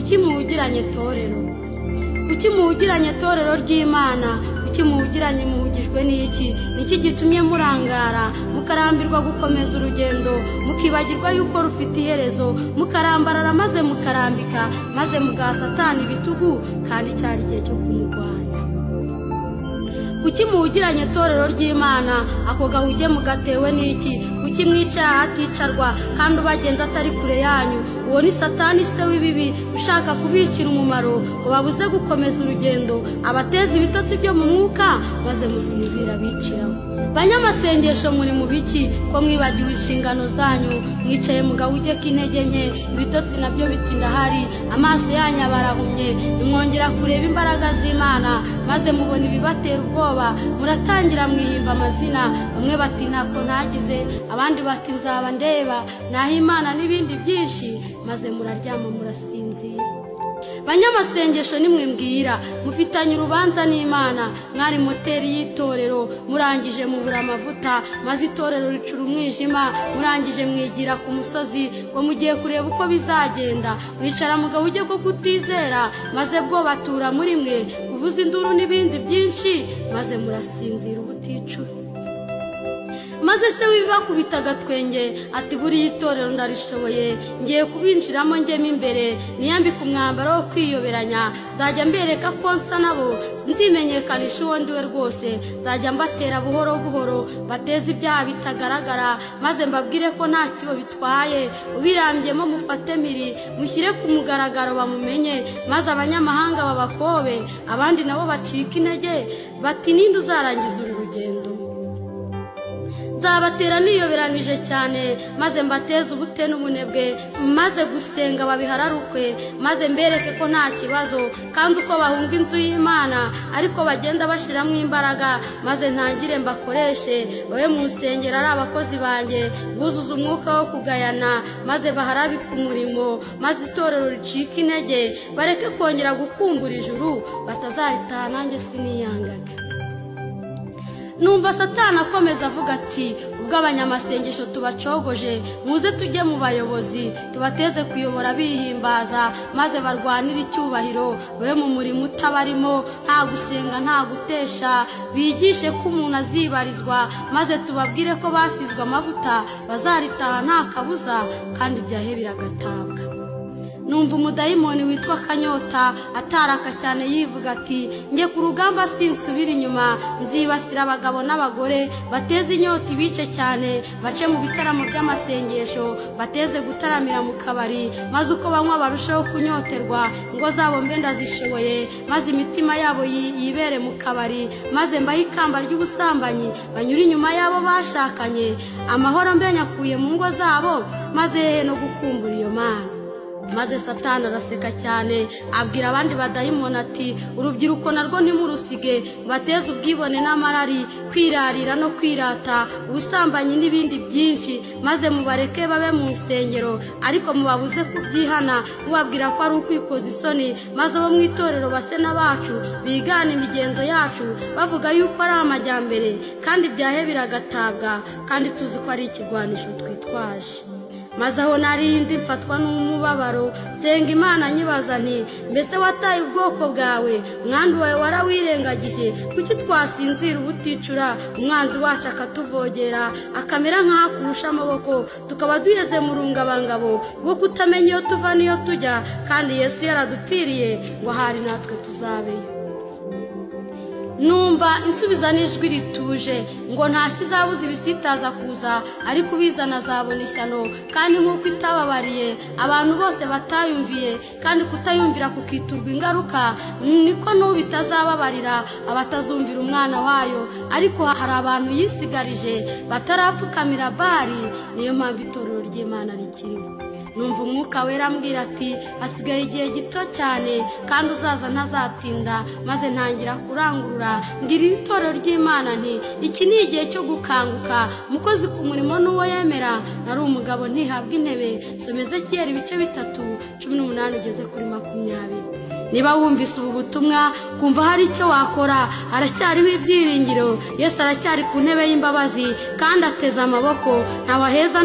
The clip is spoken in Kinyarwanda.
kuki muhugiranye torero, kuki muhugiranye torero ry'Imana, kuki muhugiranye muhugijwe n'iki, niki gitumye murangara mukarambirwa gukomeza urugendo, mukibagirwa yuko rufite iherezo, mukarambarara maze mukarambika, maze mugaha Satani ibitugu kandi cyari igihe cyo kumurwanya. Kuki muhugiranye torero ry'Imana, ako gahuge mugatewe n'iki, kuki mwicaye ahaticarwa kandi ubagenza atari kure yanyu? Uwo ni Satani se w'ibibi ushaka kubicira umumaro, ubabuze gukomeza urugendo, abateza ibitotsi byo mu mwuka maze musinzira biciraho. Banyamasengesho muri mu biki ko mwibagiwe inshingano zanyu, mwicaye mu gahuge k'intege nke, ibitotsi nabyo bitinda hari, amaso yanyu barahumye, nimwongera kureba imbaraga z'Imana maze mubona ibibatera ubwoba, muratangira mwihimba amazina, bamwe bati ntako ntagize, abandi bati nzaba ndeba, naho Imana n'ibindi byinshi, maze muraryama murasinzira. Banyamasengesho nimwe mbwira, mufitanye urubanza n'Imana, mwari moteri y'itorero, murangije mubura amavuta, maze itorero ricura umwijima, murangije mwigira ku musozi ngo mugiye kureba uko bizagenda, wicara mu gahuge ko kutizera, maze bwo batura muri mwe kuvuza induru n'ibindi byinshi, maze murasinzira ubuticura. Maze se wibakubita agatwenge ati buriya itorero ndarishoboye, ngiye kubinjiramo njyemo imbere, niyambika umwambaro wo kwiyoberanya, nzajya mbereka ko nsa nabo, nzimenyekanisha uwo ndiwe rwose, nzajya mbatera buhoro buhoro, bateze ibyaha bitagaragara, maze mbabwire ko nta kibo bitwaye, ubirambyemo mufate miri, mushyire ku mugaragaro bamumenye, maze abanyamahanga babakobe, abandi nabo bacika intege, bati ninde uzarangiza uru rugendo? Nzabatera niyoberanije cyane, maze mbateze ubute n'ubunebwe, maze gusenga babihararukwe, maze mbereke ko nta kibazo, kandi uko bahunga inzu y'Imana ariko bagenda bashiramo imbaraga, maze ntangire mbakoreshe, babe mu nsengero ari abakozi banjye, buzuza umwuka wo kugayana, maze baharabike umurimo, maze itorero ricika intege, bareke kongera gukumbura ijuru, batazaritaha nanjye siniyangaga. Numva Satani akomeza avuga ati ubwo abanyamasengesho tubacogoje, muze tujye mu bayobozi tubateze kuyobora bihimbaza, maze barwanira icyubahiro, babe mu murimo utabarimo, nta gusenga nta gutesha, bigishe ko umuntu azibarizwa, maze tubabwire ko basizwe amavuta bazaritaha nta kabuza, kandi ibyahe biragatabwa. Numva umudayimoni witwa Kanyota ataraka cyane yivuga ati nge ku rugamba sinsubira inyuma, nzibasira abagabo n'abagore, bateze inyota ibice cyane, bace mu bitaramo by'amasengesho, bateze gutaramira mu kabari, maze uko banywa barushaho kunyoterwa, ngo zabo mbe ndazishoboye, maze imitima yabo yibere mu kabari, maze mbahe ikamba ry'ubusambanyi, banyura inyuma yabo bashakanye, amahoro mbe nyakuye mu ngo zabo, maze no gukumbura iyo Mana. Maze Satani araseka cyane, abwira abandi badayimoni ati urubyiruko narwo ntimurusige, bateze ubwibone n'amarari, kwirarira no kwirata, ubusambanyi n'ibindi byinshi, maze mubareke babe mu nsengero, ariko mubabuze kubyihana, mubabwira ko ari ukwikoza isoni, maze abo mu itorero base n'abacu bigana imigenzo yacu, bavuga yuko ari amajyambere, kandi ibyahe biragatabwa, kandi tuzi ko ari ikigwanisho twitwaje. Maze aho narindi mfatwa n'umubabaro, nsenga Imana nyibaza nti mbese wataye ubwoko bwawe, mwandu wawe warawirengagije, kuki twasinzira ubuticura, umwanzi wacu akatuvogera, akamera nk'akurusha amaboko, tukaba duheze mu rungabangabo rwo kutamenya iyo tuva n'iyo tujya, kandi Yesu yaradupfiriye ngo ahari natwe tuzabeyo. Numva insubiza n'ijwi rituje ngo nta kizabuza ibisitaza kuza, ariko ubizana azabona ishyano, kandi nk'uko itababariye abantu bose batayumviye, kandi kutayumvira kukiturwa ingaruka, niko n'ubu itazababarira abatazumvira umwana wayo, ariko hari abantu yisigarije batarapfukamira Bali, niyo mpamvu itorero ry'Imana rikiriho. Numva umwuka wera ambwira ati hasigaye igihe gito cyane, kandi uzaza ntazatinda, maze ntangira kurangurura mbwira itorero ry'Imana nti iki ni igihe cyo gukanguka, mukozi ku murimo n'uwo yemera, nari umugabo ntihabwa intebe. Someze Ezekiyeli ibice 3:18 ugeze kuri 20. Niba wumvise ubu butumwa kumva hari icyo wakora, haracyariho ibyiringiro, Yesu aracyari ku ntebe y'imbabazi kandi ateze amaboko, ntawaheza